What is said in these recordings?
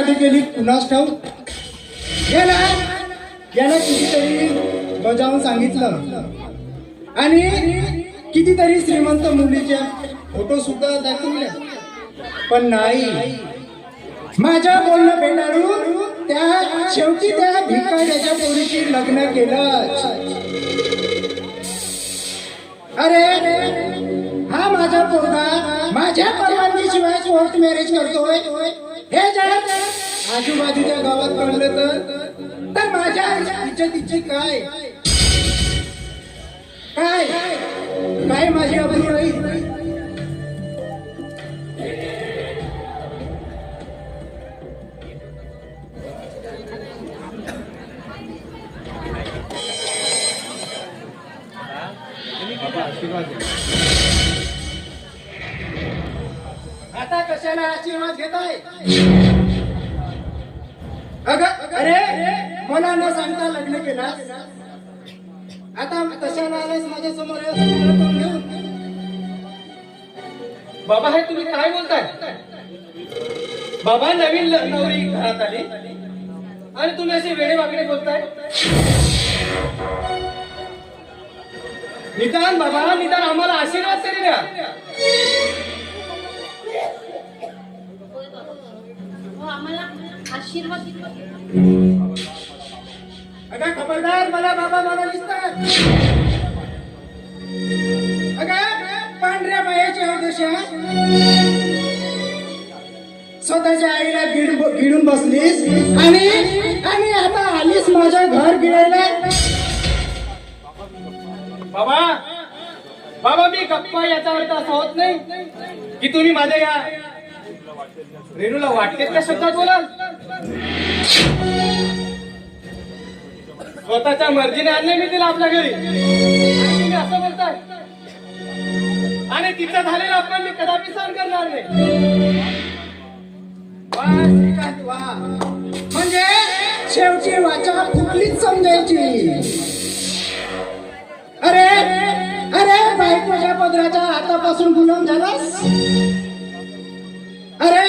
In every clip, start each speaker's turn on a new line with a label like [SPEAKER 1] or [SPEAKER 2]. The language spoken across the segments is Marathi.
[SPEAKER 1] शादी केली कुणास ठाऊक. याला कितीतरी बजावून सांगितलं आणि कितीतरी श्रीमंत मुलीच्या फोटो सुद्धा दाखवले, पण नाही. माझ्या बोलणं फेटाळून त्या शेवटी त्या भिकाऱ्याच्या पोरीशी लग्न केलं. अरे हा माझा पोरगा माझ्या परवानगीशिवाय कोर्ट मॅरेज करतोय हे जर आजूबाजूच्या गावात कळलं तर माझ्या इज्जतीची काय काय काय माझी अबरू राहील. आता कशाला आशीर्वाद घेताय. अरे मला न सांगता लग्न केला, आता कशाला आलास माझ्या समोर घेऊन.
[SPEAKER 2] बाबा हे तुम्ही काय बोलताय. बाबा नवीन नवरी घरात आली आणि तुम्ही असे वेडे वागडे बोलताय. निदान बाबा निदान आम्हाला आशीर्वाद तरी द्या.
[SPEAKER 3] आशीर्वाद
[SPEAKER 1] अगं खबरदार मला बाबा मला दिसतात. अगं पांढऱ्या बायाची अवदशा स्वतःच्या आईला गिळून बसलीस आणि आता आलीस माझ्या घर गिळायला.
[SPEAKER 2] बाबा बाबा मी गप्पा याचा अर्थ असा होत नाही की तुम्ही माझ्या या रेणूला वाटतेच त्या शब्दात बोलाल. स्वतःच्या मर्जीने आणले मी तिला आपल्या घरी आणि तुम्ही असं बोलताय. आणि तिचं झालेलं अपमान मी कदापि सहन करणार नाही.
[SPEAKER 1] म्हणजे शेवटी वाचा फुकलीच समजायची. अरे अरे बायकोच्या पदराच्या हातापासून गुलाम झालास. अरे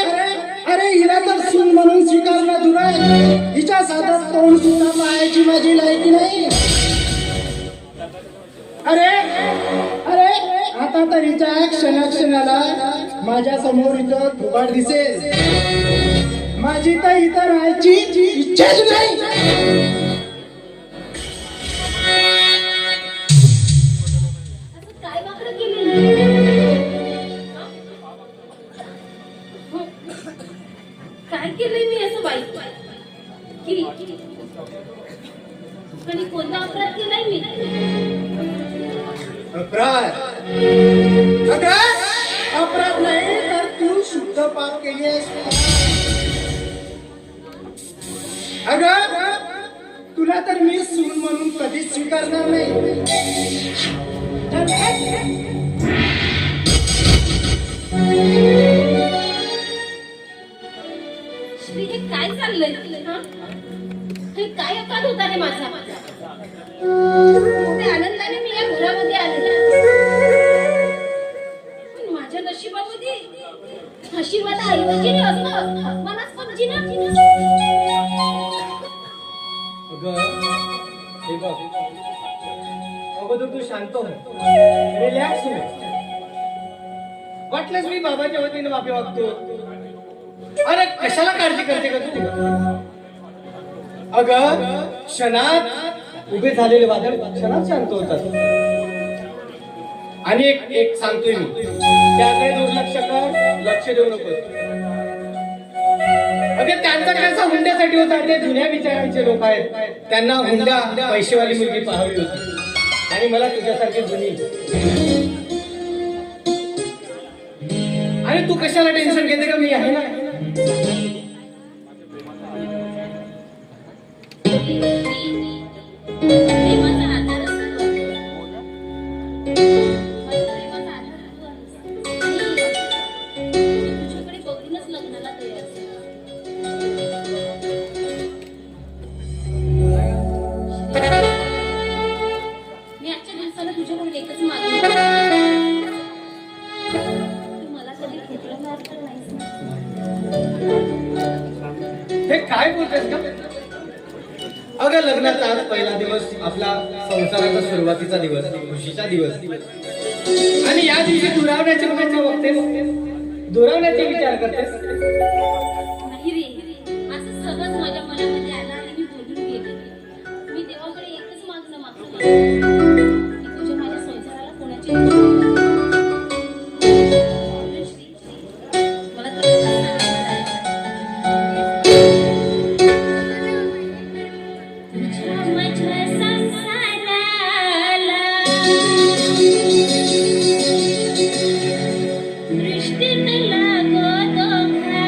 [SPEAKER 1] अरे हिला तर सून म्हणून स्वीकारणं दूर आहे, हिच्या साधात तोंड सुद्धा पाहायची माझी लायकी नाही. अरे अरे आता तर हिच्या क्षणाक्षणाला माझ्या समोर इथं थोबाड दिसेल. माझी तर इथं राहायची इच्छाच नाही.
[SPEAKER 3] काय वाकडं केलं. काय केलंय मी असं वाईट की आणि कोणता अपराध केलाय मी.
[SPEAKER 1] अपराध नाही तर तू शुद्ध पाप केली आहेस. अगं तुला तर मी सून म्हणून कधीच स्वीकारणार नाही.
[SPEAKER 3] श्री हे काय चाललंय. हे काय अपराध होता रे माझा. मोठ्या आनंदाने मी या घरामध्ये आले, पण माझ्या नशिबामध्ये आशीर्वाद ऐवजी असं मलाच समजी ना.
[SPEAKER 2] हे बघ अगोदर तू शांत हो, रिलॅक्स हो. वाटलंच मी बाबाच्या वतीने माफी मागतो. अरे कशाला काळजी करते का तू. अगं क्षणात उभे झालेले वादळ क्षणात शांत होतात. आणि एक सांगतोय मी, त्याकडे दुर्लक्ष कर, लक्ष देऊ नको. अगे त्यांचा कसा हुंड्यासाठी होता. ते जुन्या विचारांचे लोक आहेत, त्यांना हुंडा पैसेवाली मुलगी पाहावी होती आणि मला तुझ्यासारखी जुनी. आणि तू कशाला टेन्शन घेते का, मी आहे ना.
[SPEAKER 3] मला कधी घेतलं तर नाही.
[SPEAKER 2] हे काय बोलतेस का?
[SPEAKER 4] अगं लग्नाचा आज पहिला दिवस, आपला संसाराचा सुरुवातीचा दिवस, खुशीचा दिवस.
[SPEAKER 2] आणि या दिवशी दुरावण्याचे लोकांना बघतेस, दुरावण्याचे विचार करतेस.
[SPEAKER 3] नाही रे, असं सहज माझ्या मनामध्ये आलं आणि मी बोलून गेले. मी देवाकडे एकच मागणं मागतो की तुझ्या माझ्या संसाराला कोणाची मला तुला सांगायचं तुझ्या माझ्या संसाराला दृष्टीने लागो दोघांना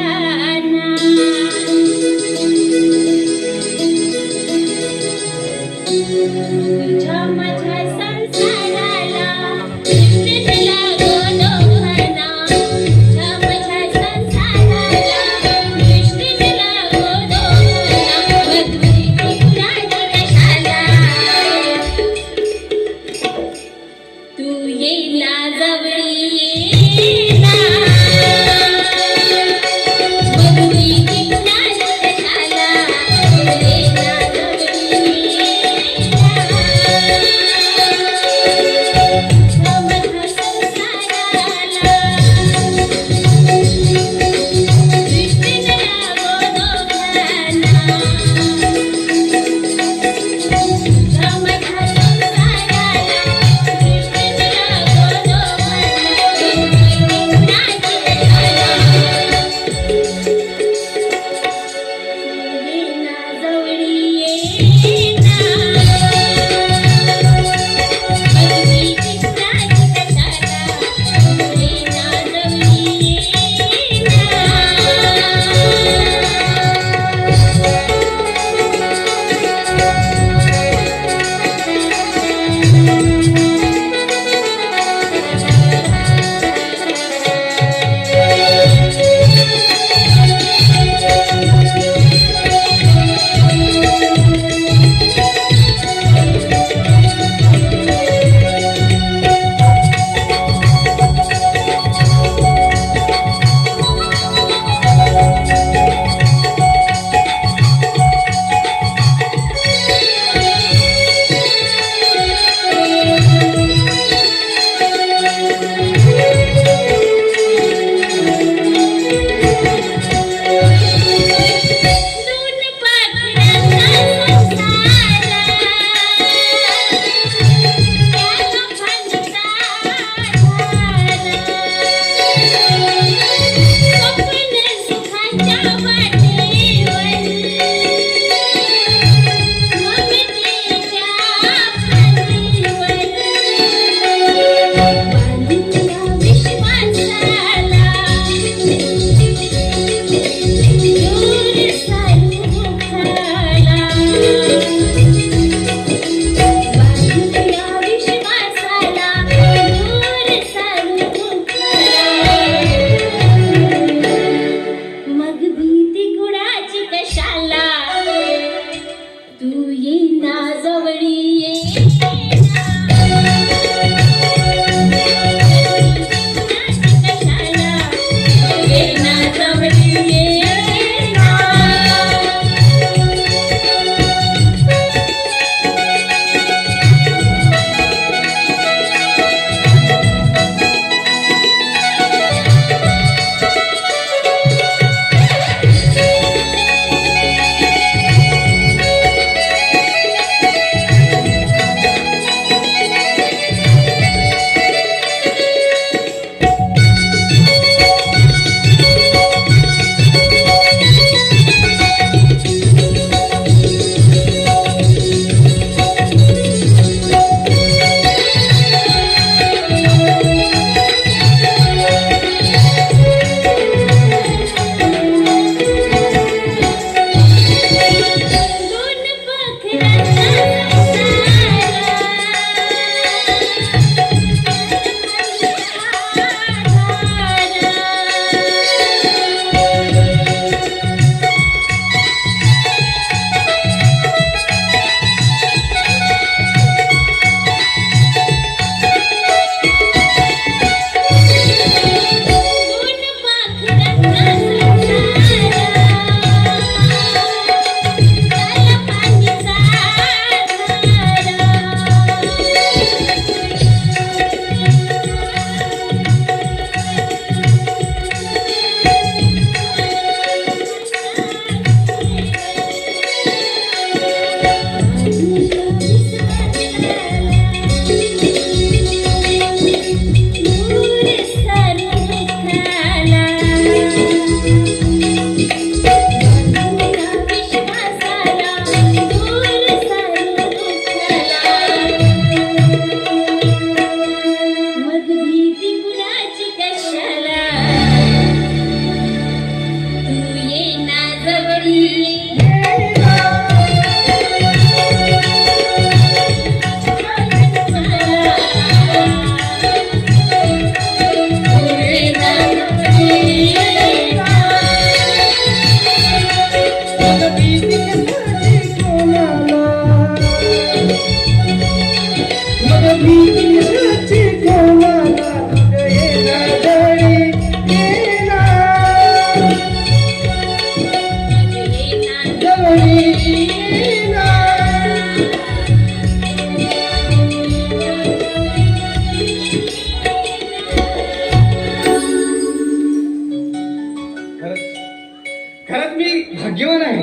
[SPEAKER 2] खरंच मी भाग्यवान आहे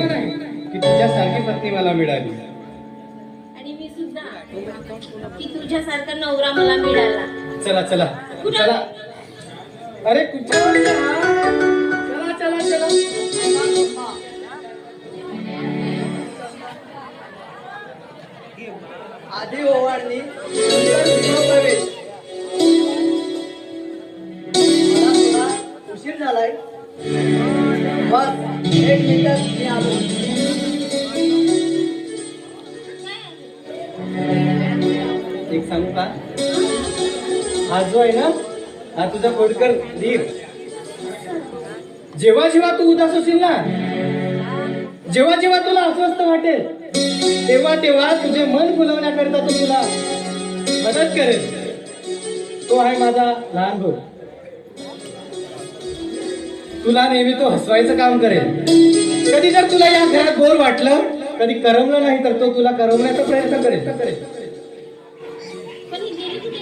[SPEAKER 2] की तुझ्यासारखी पत्नी मला मिळाली.
[SPEAKER 3] आणि मी सुद्धा की तुझ्यासारखा नवरा मला मिळाला.
[SPEAKER 2] चला चला चला. अरे कुठे चला चला चला.
[SPEAKER 5] आधी ओवाळणी प्रवेश. मला थोडा उशीर झालाय. बस एक मिनिटात मी आलो.
[SPEAKER 4] एक सांगू का? हा जो आहे ना, हा तुझा खोडकर धीर.
[SPEAKER 2] जेव्हा जेव्हा तू उदास होशील ना, जेव्हा जेव्हा तुला अस्वस्थ वाटेल, तेव्हा तेव्हा तुझे मन फुलवण्याकरता तो तुला मदत करेल. तो आहे माझा लहान भाऊ. तुला नेहमी तो हसवायचं काम करेल. कधी जर तुला या घरात बोर वाटलं, कधी करमलं नाही, तर तो तुला करमण्याचा प्रयत्न करेल.
[SPEAKER 3] पण ही गेली कुठे?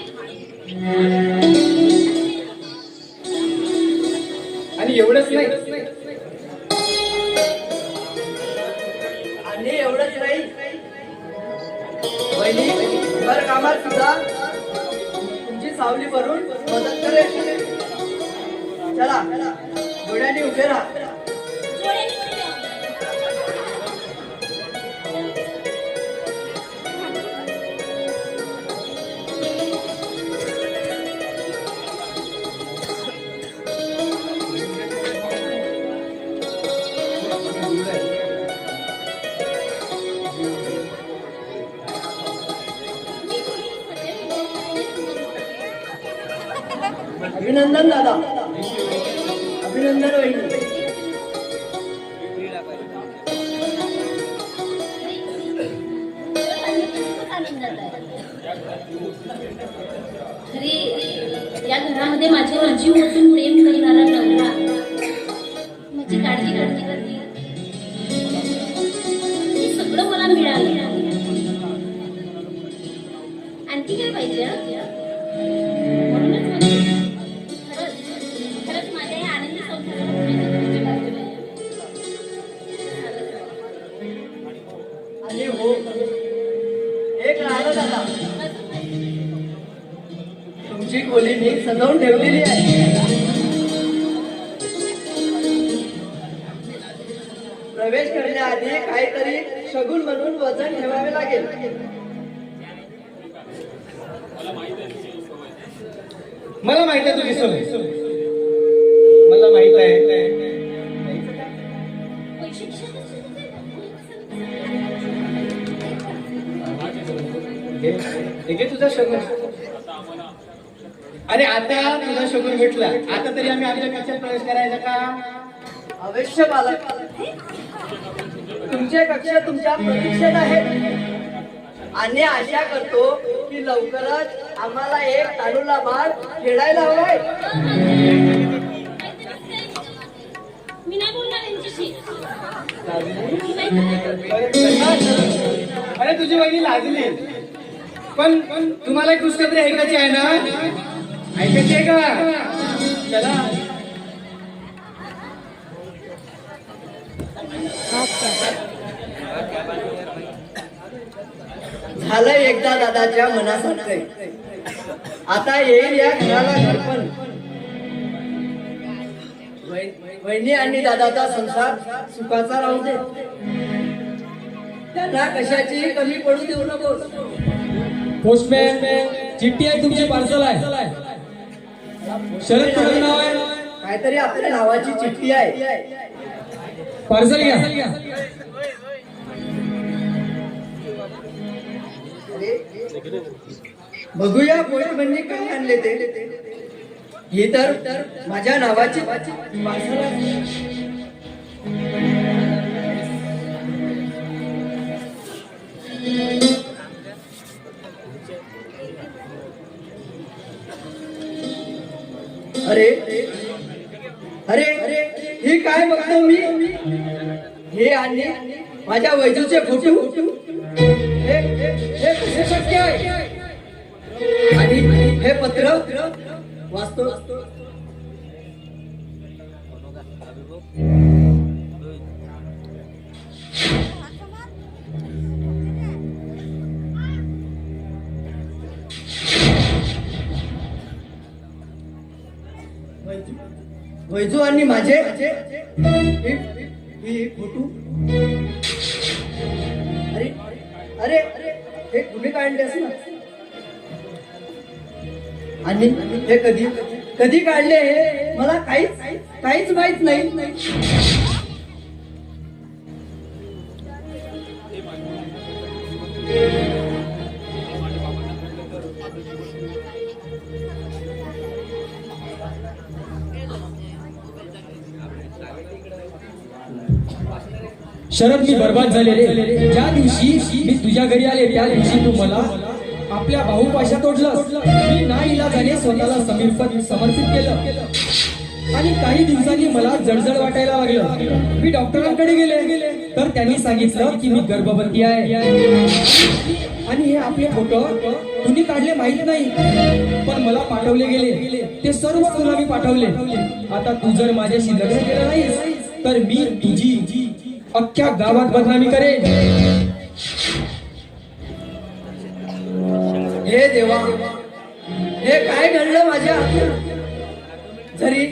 [SPEAKER 2] आणि एवढंच नाही,
[SPEAKER 5] आणि एवढंच नाही वहिनी, घर कामात सुद्धा तुमची सावली भरून मदत करेल. चला डोळ्यांनी उभे राहा.
[SPEAKER 3] डोळ्यांनी उभे राहा.
[SPEAKER 5] अभिनंदन दादा. अभिनंदन वहिनी.
[SPEAKER 3] अरे या घरामध्ये माझ्यावर जीव ओतून प्रेम करणारा नवरा, माझी काळजी करते, हे सगळं मला मिळालं. आणखी काय पाहिजे? म्हणूनच म्हणते, खरंच माझ्या या आनंदी संसाराला तुझी बाजू आहे.
[SPEAKER 5] आणि हो, एक राहिलं दादा. तुमची खोली मी सजवून ठेवलेली आहे. प्रवेश करण्याआधी काहीतरी शगुन म्हणून वजन ठेवावे लागेल.
[SPEAKER 2] मला माहित आहे तुझी सवय. मला माहित आहे.
[SPEAKER 3] पैसे खिशात
[SPEAKER 2] हे घे तुझा शगुन. अरे आता तुझा शगुन भेटला, आता तरी आम्ही आमच्या कक्षात प्रवेश करायचा का?
[SPEAKER 5] अवश्य बालक. तुमचे कक्ष तुमच्या प्रतीक्षेत आहेत. आणि आशा करतो की लवकरच आम्हाला एक तालुला बाळ खेळायला हवाय.
[SPEAKER 3] मी नाही बोलणार यांच्याशी.
[SPEAKER 2] अरे तुझी वहिनी लाजली. पण तुम्हाला एक खुशखबरी ऐकायची आहे ना? ऐकायची आहे का? चला.
[SPEAKER 5] झालंय एकदा दादाच्या मनासारखं. आता येईल या घराला घरपण. वहिनी आणि दादाचा संसार सुखाचा राहू दे. त्यांना कशाची कमी पडू देऊ नकोस.
[SPEAKER 6] पोस्टमॅन, चिठ्ठी आहे, तुमची पार्सल आहे. शरद तुझं नाव आहे?
[SPEAKER 5] काहीतरी आपल्या नावाची चिठ्ठी आहे.
[SPEAKER 6] पार्सल घ्या.
[SPEAKER 5] बघूया पोस्टमनने काय आणले ते. हे तर माझ्या नावाची parcel आहे. अरे अरे अरे हे काय बघतो मी. हे आणि माझ्या वैजूचे फोटो हे कसे शक्य आहे. आणि हे पत्र वाचतो. वैजू आणि माझे हे फोटो. अरे अरे हे कुठे काढले असं ना. आणि हे कधी कधी काढले हे मला काहीच माहित नाही.
[SPEAKER 6] शरद मी बर्बाद झाले रे. ज्या दिवशी मी तुझ्या घरी आले त्या दिवशी तू मला आपल्या भाऊपाशा तोडलंस. मी नाईलाजाने स्वतःला समर्पित केलं आणि काही दिवसांनी मला जळजळ वाटायला लागलं. मी डॉक्टरांकडे गेले तर त्यांनी सांगितलं की मी गर्भवती आहे. आणि हे आपले फोटो कुणी काढले माहित नाही, पण मला पाठवले गेले. ते सर्व तुला मी पाठवले. आता तू जर माझ्याशी लग्न केलं नाहीस तर मी तुझी अख्ख्या गावात बदनामी करेन.
[SPEAKER 5] हे देवा, हे काय घडलं माझ्या. जरी